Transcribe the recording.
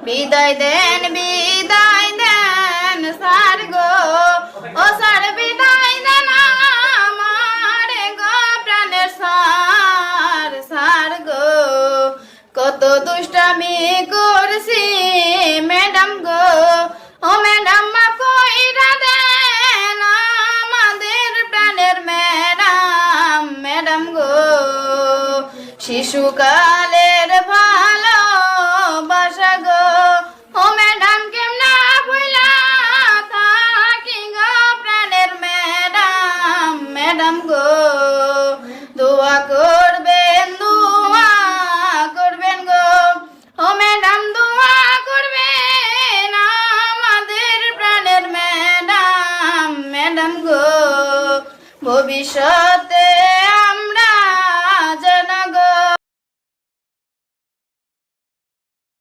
বিদায় দেন স্যার গো, ও স্যার বিদায় দেন আমার গো প্রাণের স্যার, স্যার গো কত দুষ্টামি করছি ম্যাডাম গো, ও ম্যাডাম মাফ কইরা দেন আমাদের প্রাণের ম্যাডাম, ম্যাডাম গো শিশুকালের ভালোবাসা গো, ও ম্যাডাম কেমনা ভুলা থাকি গো প্রাণের ম্যাডাম, ম্যাডাম গো দোয়া করবেন গো, ও ম্যাডাম দোয়া করবেন আমাদের প্রাণের ম্যাডাম, ম্যাডাম গো ভবিষ্যতে